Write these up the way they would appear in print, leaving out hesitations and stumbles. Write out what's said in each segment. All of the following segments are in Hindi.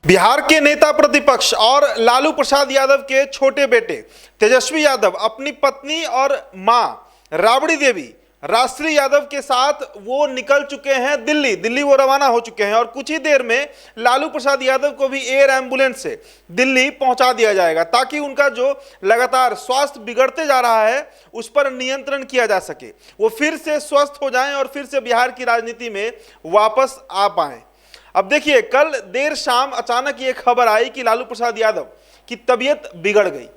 बिहार के नेता प्रतिपक्ष और लालू प्रसाद यादव के छोटे बेटे तेजस्वी यादव अपनी पत्नी और मां राबड़ी देवी राष्ट्रीय यादव के साथ वो निकल चुके हैं दिल्ली वो रवाना हो चुके हैं और कुछ ही देर में लालू प्रसाद यादव को भी एयर एम्बुलेंस से दिल्ली पहुंचा दिया जाएगा ताकि उनका जो लगातार स्वास्थ्य बिगड़ते जा रहा है उस पर नियंत्रण किया जा सके, वो फिर से स्वस्थ हो जाएं और फिर से बिहार की राजनीति में वापस आ पाएं। अब देखिए, कल देर शाम अचानक ये खबर आई कि लालू प्रसाद यादव की तबीयत बिगड़ गई।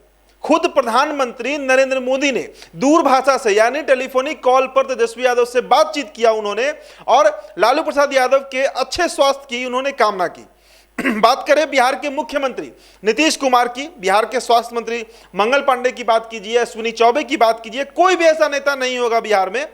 खुद प्रधानमंत्री नरेंद्र मोदी ने दूरभाषा से यानी टेलीफोनिक कॉल पर तेजस्वी यादव से बातचीत किया उन्होंने और लालू प्रसाद यादव के अच्छे स्वास्थ्य की उन्होंने कामना की। बात करें बिहार के मुख्यमंत्री नीतीश कुमार की, बिहार के स्वास्थ्य मंत्री मंगल पांडे की बात कीजिए, अश्विनी चौबे की बात कीजिए, कोई भी ऐसा नेता नहीं होगा बिहार में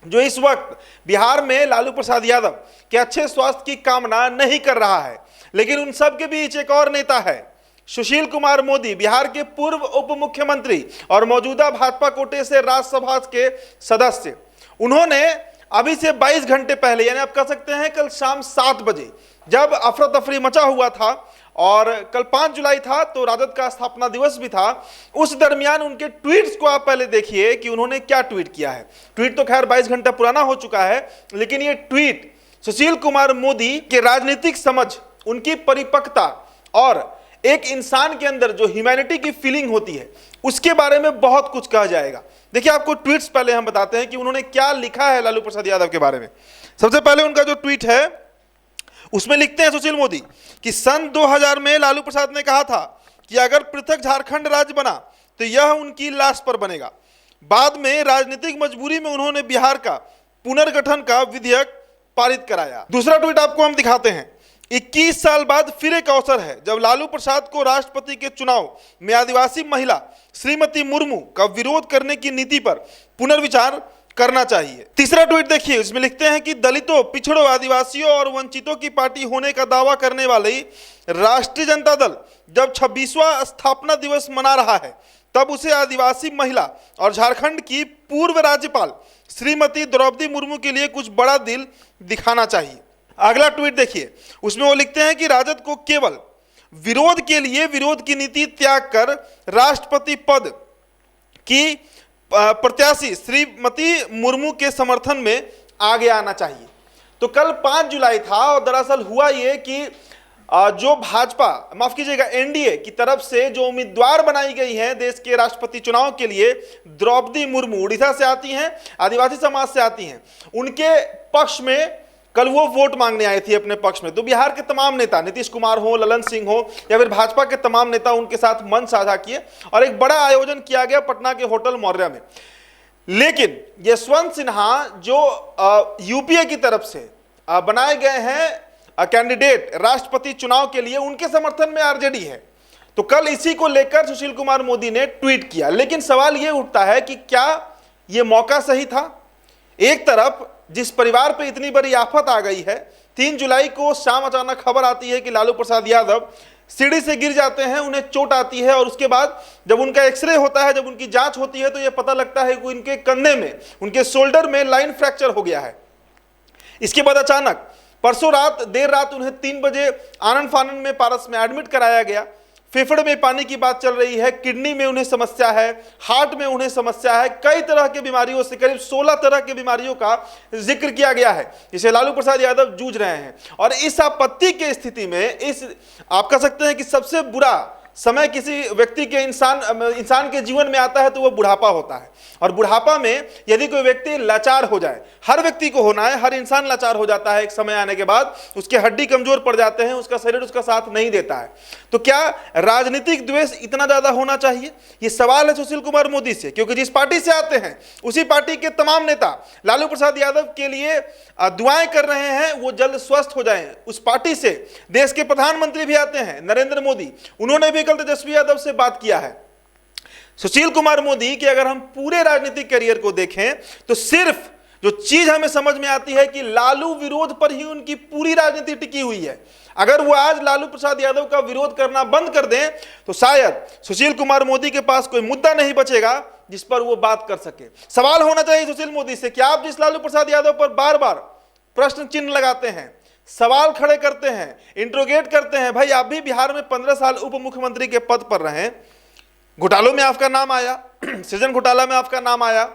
जो इस वक्त बिहार में लालू प्रसाद यादव के अच्छे स्वास्थ्य की कामना नहीं कर रहा है। लेकिन उन सब के बीच एक और नेता है, सुशील कुमार मोदी, बिहार के पूर्व उप मुख्यमंत्री और मौजूदा भाजपा कोटे से राज्यसभा के सदस्य। उन्होंने अभी से 22 घंटे पहले यानी आप कह सकते हैं कल शाम 7 बजे जब अफरा तफरी मचा हुआ था और कल 5 जुलाई था तो राजद का स्थापना दिवस भी था, उस दरमियान उनके ट्वीट्स को आप पहले देखिए कि उन्होंने क्या ट्वीट किया है। ट्वीट तो खैर 22 घंटा पुराना हो चुका है, लेकिन ये ट्वीट सुशील कुमार मोदी के राजनीतिक समझ, उनकी परिपक्वता और एक इंसान के अंदर जो ह्यूमैनिटी की फीलिंग होती है उसके बारे में बहुत कुछ कहा जाएगा। देखिए, आपको ट्वीट्स पहले हम बताते हैं कि उन्होंने क्या लिखा है लालू प्रसाद यादव के बारे में। सबसे पहले उनका जो ट्वीट है उसमें लिखते हैं सुशील मोदी कि सन 2000 में लालू प्रसाद ने कहा था कि अगर पृथक झारखंड राज्य बना तो यह उनकी लाश पर बनेगा। बाद में राजनीतिक मजबूरी में उन्होंने बिहार का पुनर्गठन का विधेयक पारित कराया। दूसरा ट्वीट आपको हम दिखाते हैं। 21 साल बाद फिर एक अवसर है जब लालू प्रसाद को राष्ट्रपति के चुनाव में आदिवासी महिला श्रीमती मुर्मू का विरोध करने की नीति पर पुनर्विचार करना चाहिए। तीसरा ट्वीट देखिए, इसमें लिखते हैं कि दलितों, पिछड़ों, आदिवासियों और वंचितों की पार्टी होने का दावा करने वाली राष्ट्रीय जनता दल जब 26वां स्थापना दिवस मना रहा है तब उसे आदिवासी महिला और झारखंड की पूर्व राज्यपाल श्रीमती द्रौपदी मुर्मू के लिए कुछ बड़ा दिल दिखाना चाहिए। अगला ट्वीट देखिए, उसमें वो लिखते हैं कि राजद को केवल विरोध के लिए विरोध की नीति त्याग कर राष्ट्रपति पद की प्रत्याशी श्रीमती मुर्मू के समर्थन में आगे आना चाहिए। तो कल 5 जुलाई था और दरअसल हुआ ये कि जो भाजपा, माफ कीजिएगा, एनडीए की तरफ से जो उम्मीदवार बनाई गई हैं देश के राष्ट्रपति चुनाव के लिए, द्रौपदी मुर्मू उड़ीसा से आती हैं, आदिवासी समाज से आती हैं, उनके पक्ष में कल वो वोट मांगने आई थी अपने पक्ष में। तो बिहार के तमाम नेता, नीतीश कुमार हो, ललन सिंह हो या फिर भाजपा के तमाम नेता उनके साथ मंच साझा किए और एक बड़ा आयोजन किया गया पटना के होटल मौर्या में। लेकिन यशवंत सिन्हा जो यूपीए की तरफ से बनाए गए हैं कैंडिडेट राष्ट्रपति चुनाव के लिए, उनके समर्थन में आरजेडी है। तो कल इसी को लेकर सुशील कुमार मोदी ने ट्वीट किया। लेकिन सवाल यह उठता है कि क्या यह मौका सही था? एक तरफ जिस परिवार पे इतनी बड़ी आफत आ गई है, 3 जुलाई को शाम अचानक खबर आती है कि लालू प्रसाद यादव सीढ़ी से गिर जाते हैं, उन्हें चोट आती है और उसके बाद जब उनका एक्सरे होता है, जब उनकी जांच होती है तो यह पता लगता है कि उनके कंधे में, उनके शोल्डर में लाइन फ्रैक्चर हो गया है। इसके बाद अचानक परसों रात, देर रात उन्हें 3 बजे आनंद फानन में पारस में एडमिट कराया गया। फेफड़े में पानी की बात चल रही है, किडनी में उन्हें समस्या है, हार्ट में उन्हें समस्या है, कई तरह के बीमारियों से, करीब 16 तरह के बीमारियों का जिक्र किया गया है जिसे लालू प्रसाद यादव जूझ रहे हैं। और इस आपत्ति के स्थिति में, इस आप कह सकते हैं कि सबसे बुरा समय किसी व्यक्ति के इंसान के जीवन में आता है तो वह बुढ़ापा होता है। और बुढ़ापा में यदि कोई व्यक्ति लाचार हो जाए, हर व्यक्ति को होना है, हर इंसान लाचार हो जाता है एक समय आने के बाद, उसके हड्डी कमजोर पड़ जाते हैं, उसका शरीर उसका साथ नहीं देता है। तो क्या राजनीतिक द्वेष इतना ज्यादा होना चाहिए? ये सवाल है सुशील कुमार मोदी से, क्योंकि जिस पार्टी से आते हैं उसी पार्टी के तमाम नेता लालू प्रसाद यादव के लिए दुआएं कर रहे हैं वो जल्द स्वस्थ हो जाएं। उस पार्टी से देश के प्रधानमंत्री भी आते हैं, नरेंद्र मोदी, उन्होंने भी कल तेजस्वी यादव से बात किया है। सुशील कुमार मोदी कि अगर हम पूरे राजनीतिक करियर को देखें तो सिर्फ जो चीज हमें समझ में आती है कि लालू विरोध पर ही उनकी पूरी राजनीति टिकी हुई है। अगर वो आज लालू प्रसाद यादव का विरोध करना बंद कर दें तो शायद सुशील कुमार मोदी के पास कोई मुद्दा नहीं बचेगा जिस पर वो बात कर सके। सवाल होना चाहिए सुशील मोदी से कि आप जिस लालू प्रसाद यादव पर बार बार प्रश्न चिन्ह लगाते हैं, सवाल खड़े करते हैं, इंट्रोगेट करते हैं। भाई आप भी बिहार में 15 साल उप मुख्यमंत्री के पद पर रहे, घोटालों में आपका नाम आया, सृजन घोटाला में आपका नाम आया,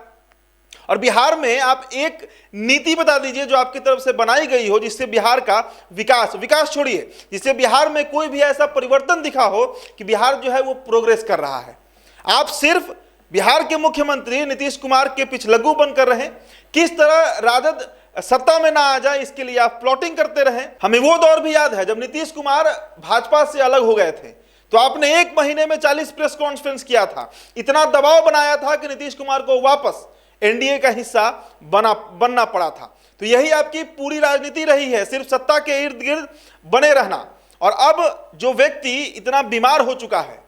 और बिहार में आप एक नीति बता दीजिए जो आपकी तरफ से बनाई गई हो जिससे बिहार का विकास छोड़िए, जिससे बिहार में कोई भी ऐसा परिवर्तन दिखा हो कि बिहार जो है वो प्रोग्रेस कर रहा है। आप सिर्फ बिहार के मुख्यमंत्री नीतीश कुमार के पिछलग्गू बनकर रहे, किस तरह राजद सत्ता में ना आ जाए इसके लिए आप प्लॉटिंग करते रहे। हमें वो दौर भी याद है जब नीतीश कुमार भाजपा से अलग हो गए थे, तो आपने 1 महीने में 40 प्रेस कॉन्फ्रेंस किया था, इतना दबाव बनाया था कि नीतीश कुमार को वापस एनडीए का हिस्सा बनना पड़ा था। तो यही आपकी पूरी राजनीति रही है, सिर्फ सत्ता के इर्द गिर्द बने रहना। और अब जो व्यक्ति इतना बीमार हो चुका है,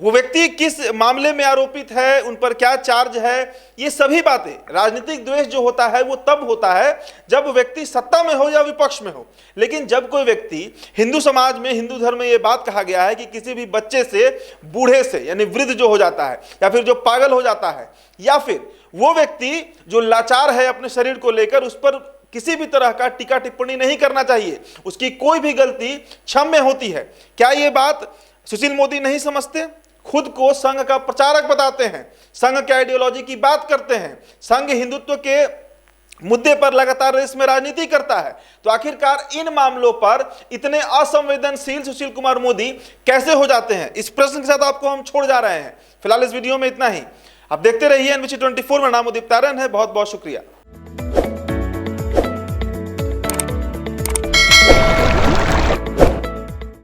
वो व्यक्ति किस मामले में आरोपित है, उन पर क्या चार्ज है, ये सभी बातें, राजनीतिक द्वेष जो होता है वो तब होता है जब व्यक्ति सत्ता में हो या विपक्ष में हो। लेकिन जब कोई व्यक्ति, हिंदू समाज में, हिंदू धर्म में ये बात कहा गया है कि किसी भी बच्चे से, बूढ़े से, यानी वृद्ध जो हो जाता है या फिर जो पागल हो जाता है या फिर वो व्यक्ति जो लाचार है अपने शरीर को लेकर, उस पर किसी भी तरह का टीका टिप्पणी नहीं करना चाहिए, उसकी कोई भी गलती क्षम्य होती है। क्या ये बात सुशील मोदी नहीं समझते? खुद को संघ का प्रचारक बताते हैं, संघ के आइडियोलॉजी की बात करते हैं, संघ हिंदुत्व के मुद्दे पर लगातार रेस में राजनीति करता है। तो आखिरकार इन मामलों पर इतने असंवेदनशील सुशील कुमार मोदी कैसे हो जाते हैं? इस प्रश्न के साथ आपको हम छोड़ जा रहे हैं। फिलहाल इस वीडियो में इतना ही। आप देखते रहिए NBC 24। मेरा नाम उदित तारण है। बहुत बहुत शुक्रिया।